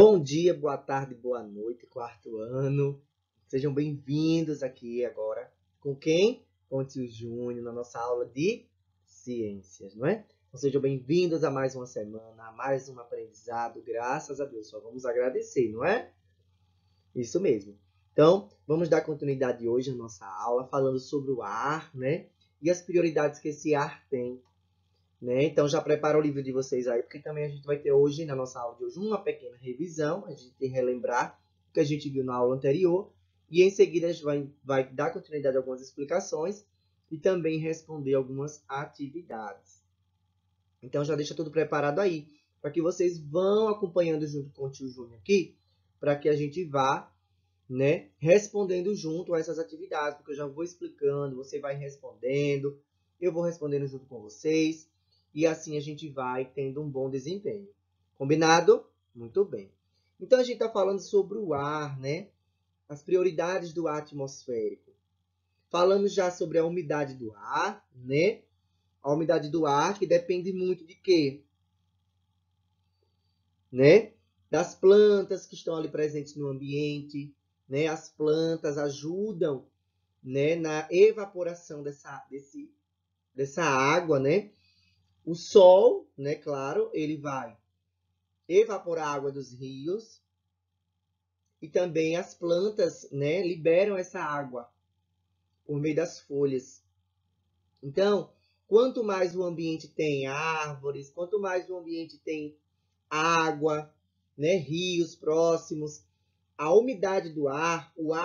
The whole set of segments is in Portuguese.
Bom dia, boa tarde, boa noite, quarto ano. Sejam bem-vindos aqui agora. Com quem? Com o tio Júnior, na nossa aula de ciências, não é? Então, sejam bem-vindos a mais uma semana, a mais um aprendizado. Graças a Deus, só vamos agradecer, não é? Isso mesmo. Então, vamos dar continuidade hoje à nossa aula, falando sobre o ar, né? E as prioridades que esse ar tem. Né? Então, já prepara o livro de vocês aí, porque também a gente vai ter hoje, na nossa aula de hoje, uma pequena revisão. A gente tem que relembrar o que a gente viu na aula anterior. E em seguida a gente vai dar continuidade a algumas explicações e também responder algumas atividades. Então, já deixa tudo preparado aí, para que vocês vão acompanhando junto com o tio Júnior aqui, para que a gente vá, né, respondendo junto a essas atividades, porque eu já vou explicando, você vai respondendo, eu vou respondendo junto com vocês. E assim a gente vai tendo um bom desempenho. Combinado? Muito bem. Então, a gente está falando sobre o ar, né? As prioridades do ar atmosférico. Falamos já sobre a umidade do ar, né? A umidade do ar que depende muito de quê? Né? Das plantas que estão ali presentes no ambiente, né? As plantas ajudam, né, na evaporação dessa água, né? O sol, né, claro, ele vai evaporar a água dos rios e também as plantas, né, liberam essa água por meio das folhas. Então, quanto mais o ambiente tem árvores, quanto mais o ambiente tem água, né, rios próximos, a umidade do ar, o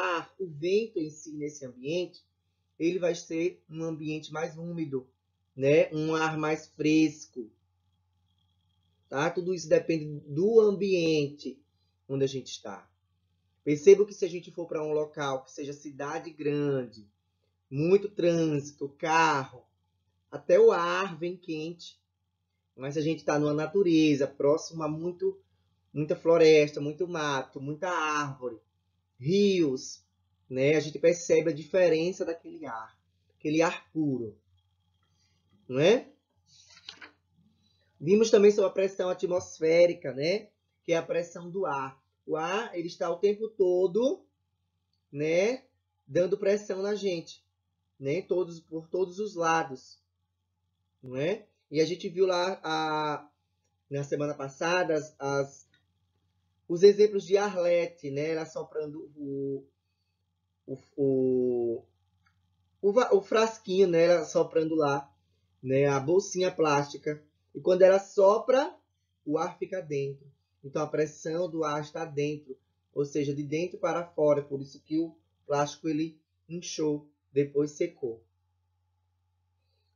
vento em si nesse ambiente, ele vai ser um ambiente mais úmido, né, um ar mais fresco. Tá? Tudo isso depende do ambiente onde a gente está. Perceba que se a gente for para um local que seja cidade grande, muito trânsito, carro, até o ar vem quente. Mas se a gente está numa natureza, próximo a muita floresta, muito mato, muita árvore, rios, né? A gente percebe a diferença daquele ar puro, não é? Vimos também sobre a pressão atmosférica, né? Que é a pressão do ar. O ar, ele está o tempo todo, né, dando pressão na gente, né? Por todos os lados, não é? E a gente viu lá na semana passada os exemplos de Arlete, né? Ela soprando o frasquinho, né? Ela soprando lá, né? A bolsinha plástica. E quando ela sopra, o ar fica dentro. Então, a pressão do ar está dentro, ou seja, de dentro para fora. Por isso que o plástico ele inchou, depois secou.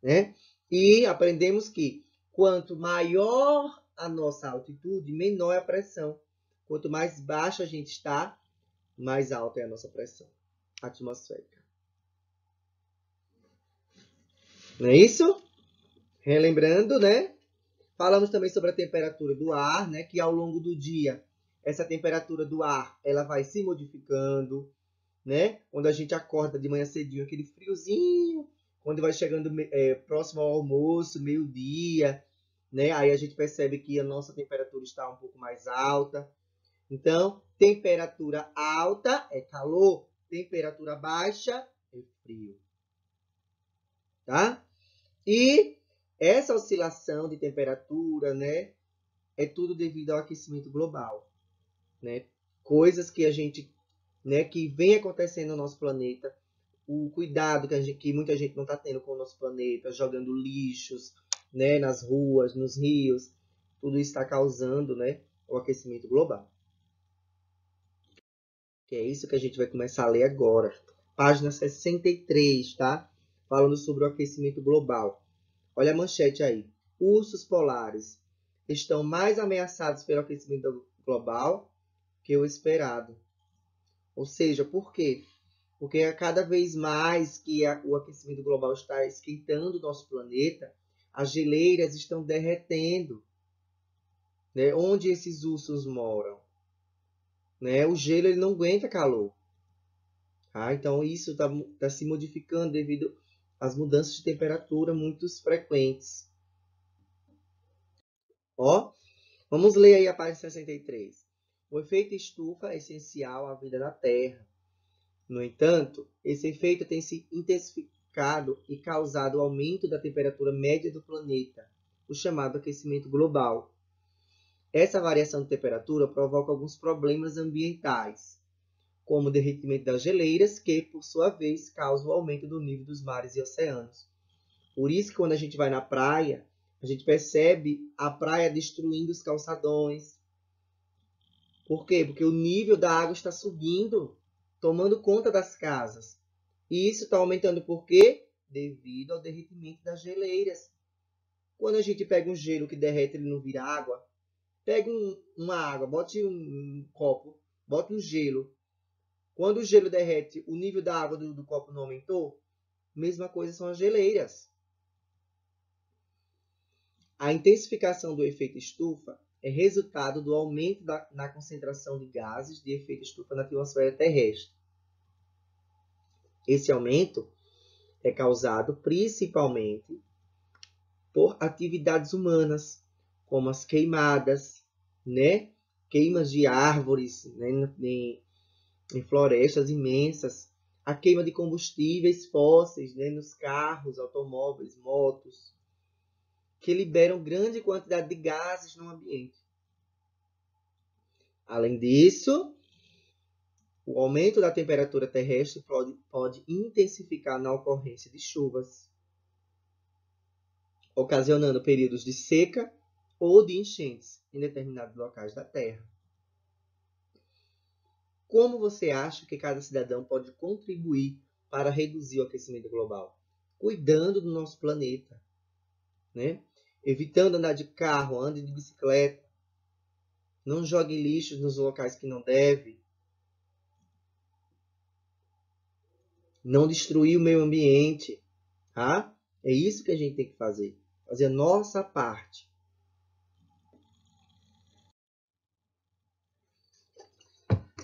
Né? E aprendemos que quanto maior a nossa altitude, menor é a pressão. Quanto mais baixa a gente está, mais alta é a nossa pressão atmosférica. Não é isso? Relembrando, né? Falamos também sobre a temperatura do ar, né? Que ao longo do dia, essa temperatura do ar, ela vai se modificando, né? Quando a gente acorda de manhã cedinho, aquele friozinho, quando vai chegando próximo ao almoço, meio-dia, né? Aí a gente percebe que a nossa temperatura está um pouco mais alta. Então, temperatura alta é calor, temperatura baixa é frio. Tá? E essa oscilação de temperatura, né, é tudo devido ao aquecimento global, né? Coisas que a gente, né, que vem acontecendo no nosso planeta, o cuidado que muita gente não está tendo com o nosso planeta, jogando lixos, né, nas ruas, nos rios, tudo isso está causando, né, o aquecimento global. Que é isso que a gente vai começar a ler agora. Página 63, tá? Falando sobre o aquecimento global. Olha a manchete aí. Ursos polares estão mais ameaçados pelo aquecimento global que o esperado. Ou seja, por quê? Porque a cada vez mais que o aquecimento global está esquentando o nosso planeta, as geleiras estão derretendo. Né? Onde esses ursos moram? Né? O gelo ele não aguenta calor. Tá? Então, isso está se modificando devido às mudanças de temperatura muito frequentes. Ó, vamos ler aí a página 63. O efeito estufa é essencial à vida na Terra. No entanto, esse efeito tem se intensificado e causado o aumento da temperatura média do planeta, o chamado aquecimento global. Essa variação de temperatura provoca alguns problemas ambientais, como o derretimento das geleiras, que, por sua vez, causa o aumento do nível dos mares e oceanos. Por isso que quando a gente vai na praia, a gente percebe a praia destruindo os calçadões. Por quê? Porque o nível da água está subindo, tomando conta das casas. E isso está aumentando por quê? Devido ao derretimento das geleiras. Quando a gente pega um gelo que derrete, ele não vira água. Pega uma água, bote um copo, bote um gelo. Quando o gelo derrete, o nível da água do copo não aumentou? Mesma coisa são as geleiras. A intensificação do efeito estufa é resultado do aumento na concentração de gases de efeito estufa na atmosfera terrestre. Esse aumento é causado principalmente por atividades humanas, como as queimadas, né? Queimas de árvores, né? Em florestas imensas, a queima de combustíveis fósseis, né? Nos carros, automóveis, motos, que liberam grande quantidade de gases no ambiente. Além disso, o aumento da temperatura terrestre pode intensificar na ocorrência de chuvas, ocasionando períodos de seca ou de enchentes em determinados locais da Terra. Como você acha que cada cidadão pode contribuir para reduzir o aquecimento global? Cuidando do nosso planeta, né? Evitando andar de carro, ande de bicicleta, não jogue lixo nos locais que não deve, não destruir o meio ambiente, tá? É isso que a gente tem que fazer a nossa parte.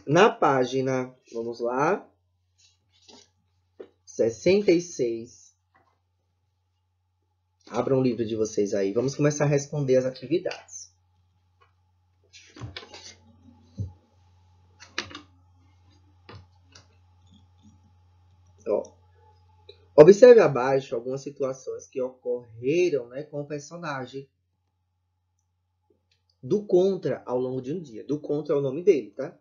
Na página, vamos lá, 66. Abram o livro de vocês aí. Vamos começar a responder as atividades. Ó, observe abaixo algumas situações que ocorreram, né, com o personagem do Contra ao longo de um dia. Do Contra é o nome dele, tá?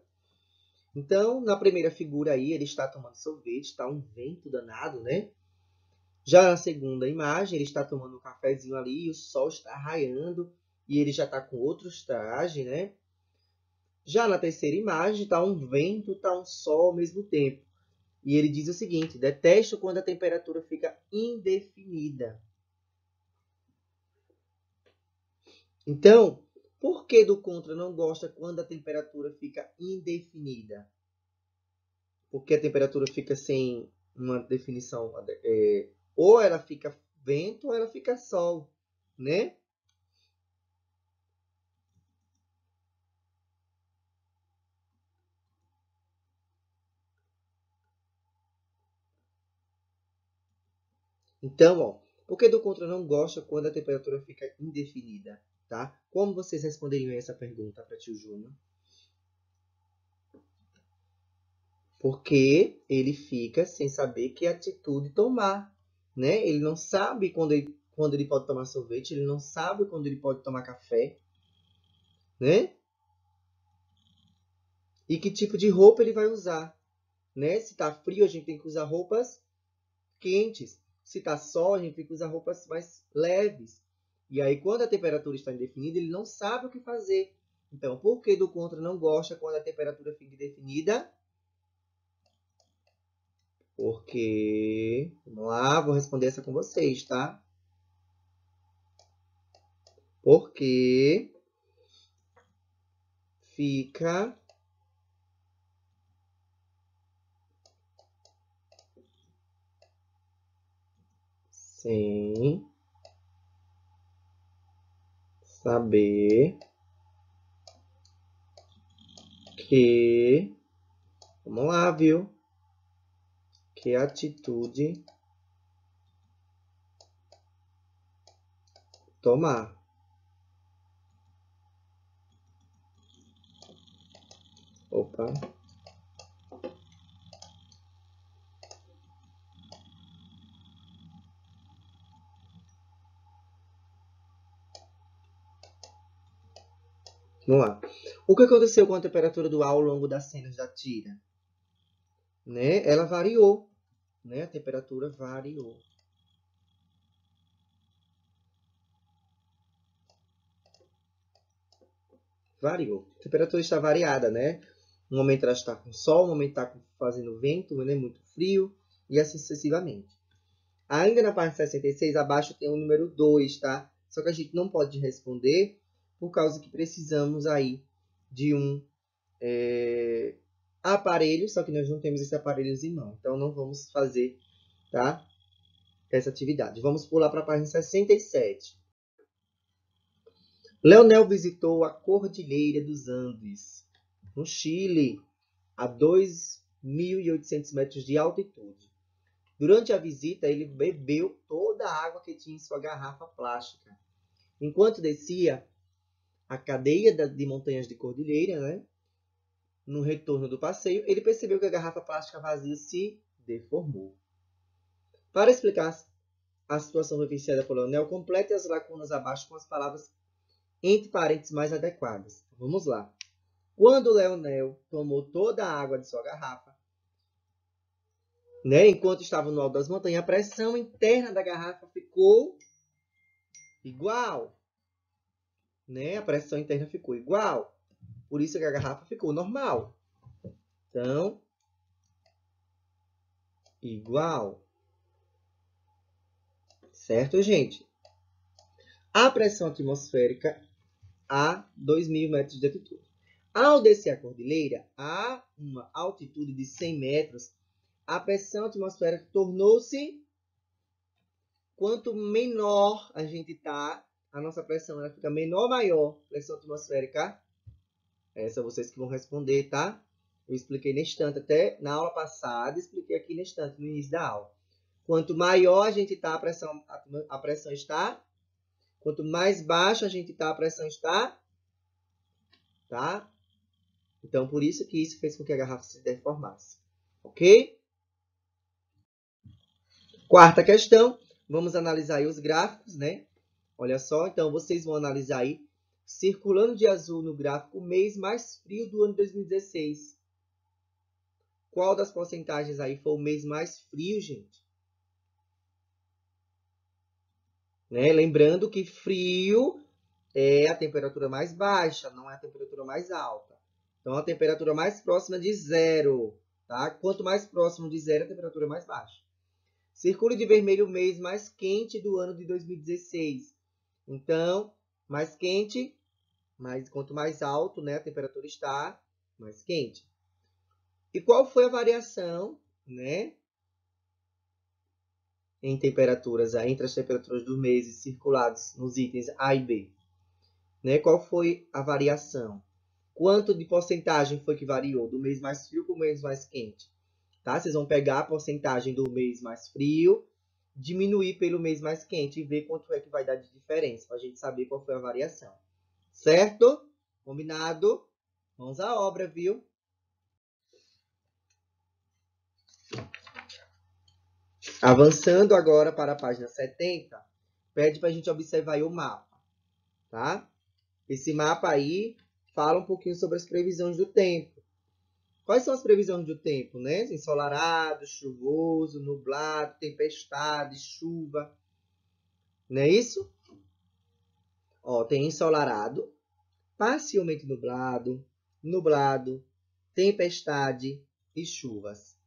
Então, na primeira figura aí, ele está tomando sorvete, está um vento danado, né? Já na segunda imagem, ele está tomando um cafezinho ali e o sol está raiando e ele já está com outros trajes, né? Já na terceira imagem, está um vento, está um sol ao mesmo tempo. E ele diz o seguinte: detesto quando a temperatura fica indefinida. Então, por que do contra não gosta quando a temperatura fica indefinida? Porque a temperatura fica sem uma definição. Ou ela fica vento ou ela fica sol, né? Então, ó, por que do contra não gosta quando a temperatura fica indefinida, tá? Como vocês responderiam essa pergunta para tio Júnior? Porque ele fica sem saber que atitude tomar, né? Ele não sabe quando ele pode tomar sorvete, ele não sabe quando ele pode tomar café, né? E que tipo de roupa ele vai usar, né? Se tá frio, a gente tem que usar roupas quentes. Se tá sol, a gente tem que usar roupas mais leves. E aí, quando a temperatura está indefinida, ele não sabe o que fazer. Então, por que do contra não gosta quando a temperatura fica indefinida? Porque, vamos lá, vou responder essa com vocês, tá? Porque fica sem saber que, vamos lá, viu? Que atitude tomar. Opa. Vamos lá. O que aconteceu com a temperatura do ar ao longo das cenas da tira? Né? Ela variou. Né? A temperatura variou. Variou. A temperatura está variada, né? Um momento ela está com sol, um momento está fazendo vento, né? Muito frio, e assim sucessivamente. Ainda na parte 66, abaixo tem o número 2, tá? Só que a gente não pode responder por causa que precisamos aí de um aparelho, só que nós não temos esse aparelho em mão. Então, não vamos fazer, tá? Essa atividade. Vamos pular para a página 67. Leonel visitou a Cordilheira dos Andes, no Chile, a 2.800 metros de altitude. Durante a visita, ele bebeu toda a água que tinha em sua garrafa plástica. Enquanto descia a cadeia de montanhas de cordilheira, né? No retorno do passeio, ele percebeu que a garrafa plástica vazia se deformou. Para explicar a situação vivenciada por Leonel, complete as lacunas abaixo com as palavras entre parênteses mais adequadas. Vamos lá. Quando Leonel tomou toda a água de sua garrafa, né, enquanto estava no alto das montanhas, a pressão interna da garrafa ficou igual. Né? A pressão interna ficou igual. Por isso que a garrafa ficou normal. Então, igual. Certo, gente? A pressão atmosférica a 2.000 metros de altitude. Ao descer a cordilheira, a uma altitude de 100 metros, a pressão atmosférica tornou-se... Quanto menor a gente está, a nossa pressão ela fica menor ou maior? Pressão atmosférica? Essa vocês que vão responder, tá? Eu expliquei na estante, até na aula passada, expliquei aqui na estante, no início da aula. Quanto maior a gente está, a pressão está. Quanto mais baixa a gente está, a pressão está. Tá? Então, por isso que isso fez com que a garrafa se deformasse. Ok? Quarta questão. Vamos analisar aí os gráficos, né? Olha só, então vocês vão analisar aí, circulando de azul no gráfico, o mês mais frio do ano 2016. Qual das porcentagens aí foi o mês mais frio, gente? Né? Lembrando que frio é a temperatura mais baixa, não é a temperatura mais alta. Então, a temperatura mais próxima de zero. Tá? Quanto mais próximo de zero, a temperatura mais baixa. Circule de vermelho o mês mais quente do ano de 2016. Então, mais quente, quanto mais alto, né, a temperatura está, mais quente. E qual foi a variação, né, em temperaturas, entre as temperaturas dos meses circulados nos itens A e B? Né? Qual foi a variação? Quanto de porcentagem foi que variou do mês mais frio para o mês mais quente? Tá? Vocês vão pegar a porcentagem do mês mais frio, diminuir pelo mês mais quente e ver quanto é que vai dar de diferença, para a gente saber qual foi a variação. Certo? Combinado? Vamos à obra, viu? Avançando agora para a página 70, pede para a gente observar aí o mapa. Tá? Esse mapa aí fala um pouquinho sobre as previsões do tempo. Quais são as previsões do tempo, né? Ensolarado, chuvoso, nublado, tempestade, chuva. Não é isso? Ó, tem ensolarado, parcialmente nublado, nublado, tempestade e chuvas.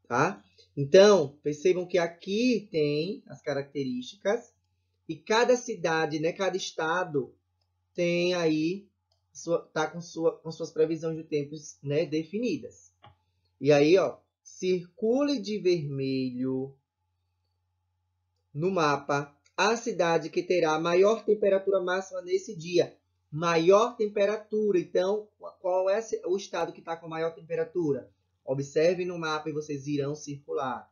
Tá? Então, percebam que aqui tem as características e cada cidade, né, cada estado tem aí tá com suas previsões de tempos, né, definidas. E aí, ó, circule de vermelho no mapa a cidade que terá a maior temperatura máxima nesse dia. Maior temperatura. Então, qual é o estado que está com maior temperatura? Observe no mapa e vocês irão circular.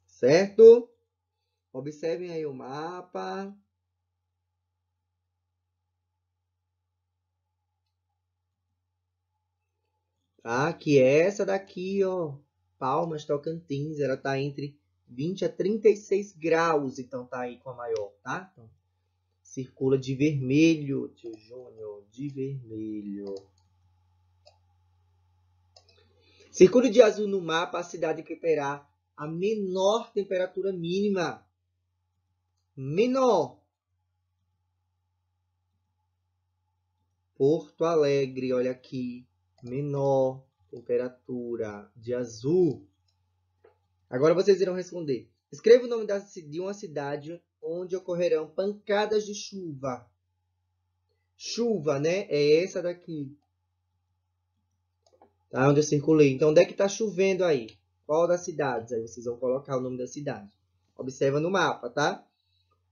Certo? Observem aí o mapa. tá? Que é essa daqui, ó, Palmas, Tocantins, ela tá entre 20 a 36 graus, então tá aí com a maior, tá? Então, circula de vermelho, tio Júnior, de vermelho. Circule de azul no mapa a cidade que terá a menor temperatura mínima. Menor. Porto Alegre, olha aqui. Menor temperatura de azul. Agora vocês irão responder. Escreva o nome de uma cidade onde ocorrerão pancadas de chuva. Chuva, né? É essa daqui. Tá? Onde eu circulei. Então, onde é que está chovendo aí? Qual das cidades? Aí vocês vão colocar o nome da cidade. Observa no mapa, tá?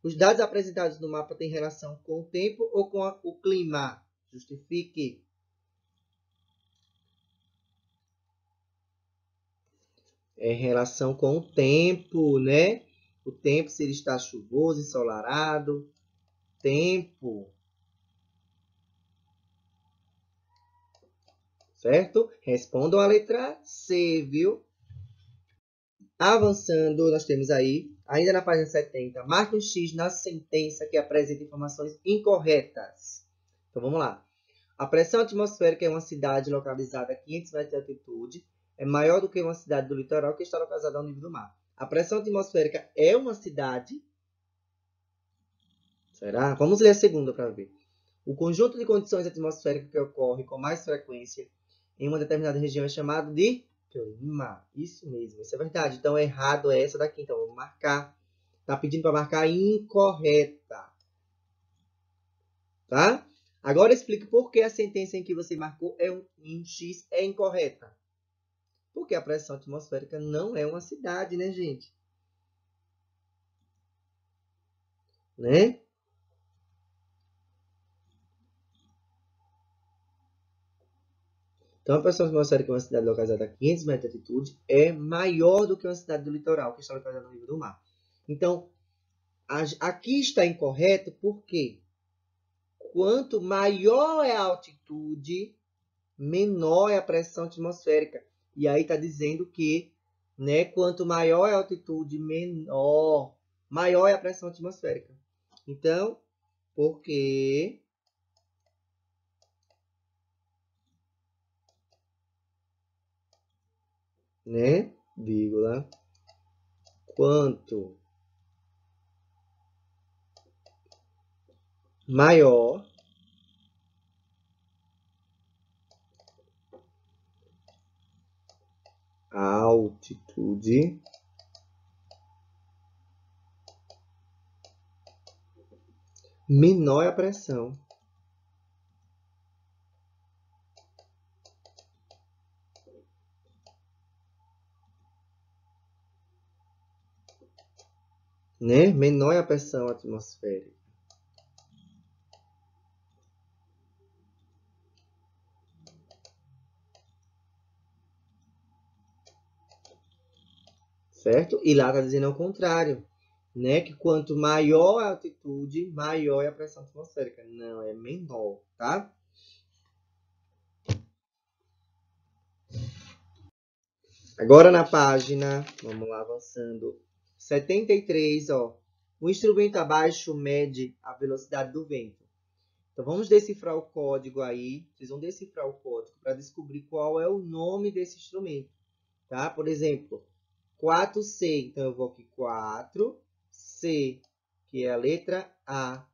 Os dados apresentados no mapa têm relação com o tempo ou com o clima? Justifique. É em relação com o tempo, né? O tempo, se ele está chuvoso, ensolarado. Tempo. Certo? Respondam a letra C, viu? Avançando, nós temos aí, ainda na página 70, marque um X na sentença que apresenta informações incorretas. Então, vamos lá. A pressão atmosférica em uma cidade localizada a 500 metros de altitude é maior do que uma cidade do litoral que está localizada ao nível do mar. A pressão atmosférica é uma cidade? Será? Vamos ler a segunda para ver. O conjunto de condições atmosféricas que ocorre com mais frequência em uma determinada região é chamado de clima. Isso mesmo, isso é verdade. Então, errado é essa daqui. Então, vamos marcar. Está pedindo para marcar incorreta. Tá? Agora, explique por que a sentença em que você marcou em X é incorreta. Porque a pressão atmosférica não é uma cidade, né, gente? Né? Então, a pressão atmosférica em uma cidade localizada a 500 metros de altitude é maior do que uma cidade do litoral, que está localizada no nível do mar. Então, aqui está incorreto porque quanto maior é a altitude, menor é a pressão atmosférica. E aí está dizendo que, né, quanto maior é a altitude, maior é a pressão atmosférica. Então, porque né, vírgula, quanto maior a altitude, menor é a pressão. Né? Menor é a pressão atmosférica. Certo? E lá está dizendo ao contrário, né? Que quanto maior a altitude, maior é a pressão atmosférica. Não, é menor, tá? Agora na página, vamos lá avançando, 73, ó. O instrumento abaixo mede a velocidade do vento. Então vamos decifrar o código aí. Vocês vão decifrar o código para descobrir qual é o nome desse instrumento, tá? Por exemplo, 4C. Então eu vou aqui 4C, que é a letra A.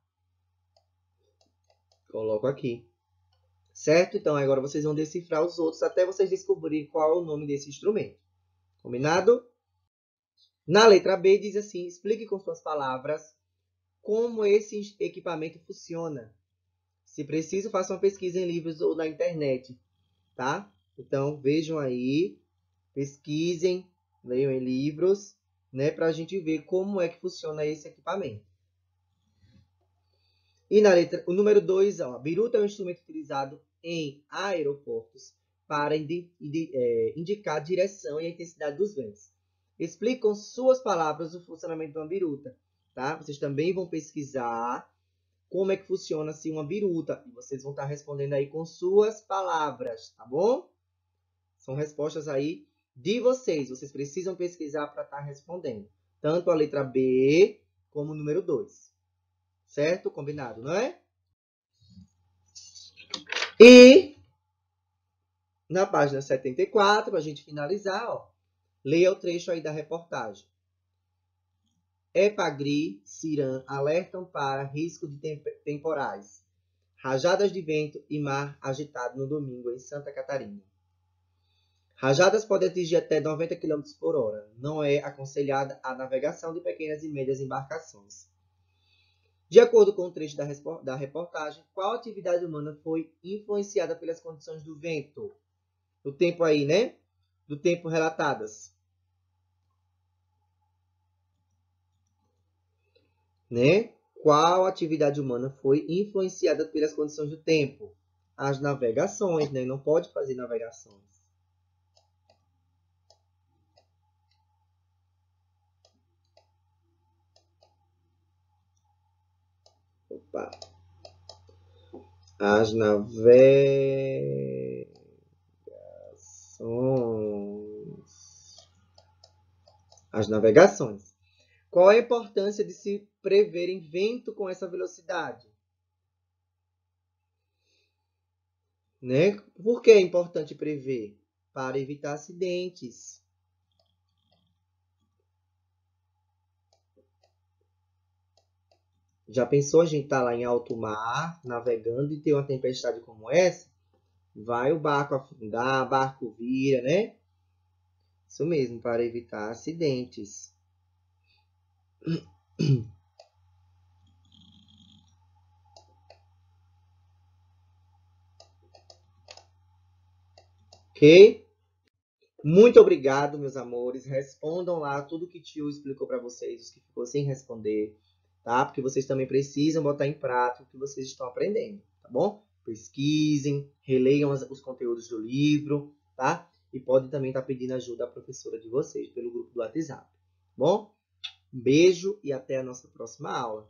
Coloco aqui. Certo? Então agora vocês vão decifrar os outros até vocês descobrirem qual é o nome desse instrumento. Combinado? Na letra B diz assim: explique com suas palavras como esse equipamento funciona. Se preciso, faça uma pesquisa em livros ou na internet, tá? Então, vejam aí, pesquisem, leiam em livros, né? Para a gente ver como é que funciona esse equipamento. E na letra, o número 2, ó, biruta é um instrumento utilizado em aeroportos para indicar a direção e a intensidade dos ventos. Explique com suas palavras o funcionamento de uma biruta, tá? Vocês também vão pesquisar como é que funciona assim uma biruta. E vocês vão estar respondendo aí com suas palavras, tá bom? São respostas aí de vocês. Vocês precisam pesquisar para estar respondendo. Tanto a letra B como o número 2. Certo? Combinado, não é? E na página 74, para a gente finalizar, ó, leia o trecho aí da reportagem. Epagri, Ciran alertam para risco de temporais. Rajadas de vento e mar agitado no domingo em Santa Catarina. Rajadas podem atingir até 90 km por hora. Não é aconselhada a navegação de pequenas e médias embarcações. De acordo com o trecho da reportagem, qual atividade humana foi influenciada pelas condições do vento? Do tempo aí, né? Do tempo relatadas. Né? Qual atividade humana foi influenciada pelas condições do tempo? As navegações, né? Não pode fazer navegações. Opa. As navegações. As navegações. Qual a importância de se preverem vento com essa velocidade? Né? Por que é importante prever? Para evitar acidentes. Já pensou a gente estar lá em alto mar, navegando e ter uma tempestade como essa? Vai o barco afundar, barco vira, né? Isso mesmo, para evitar acidentes. Ok? Muito obrigado, meus amores. Respondam lá tudo que o tio explicou para vocês, os que ficou sem responder, tá? Porque vocês também precisam botar em prática o que vocês estão aprendendo, tá bom? Pesquisem, releiam os conteúdos do livro, tá? E podem também estar pedindo ajuda à professora de vocês pelo grupo do WhatsApp, tá bom? Um beijo e até a nossa próxima aula.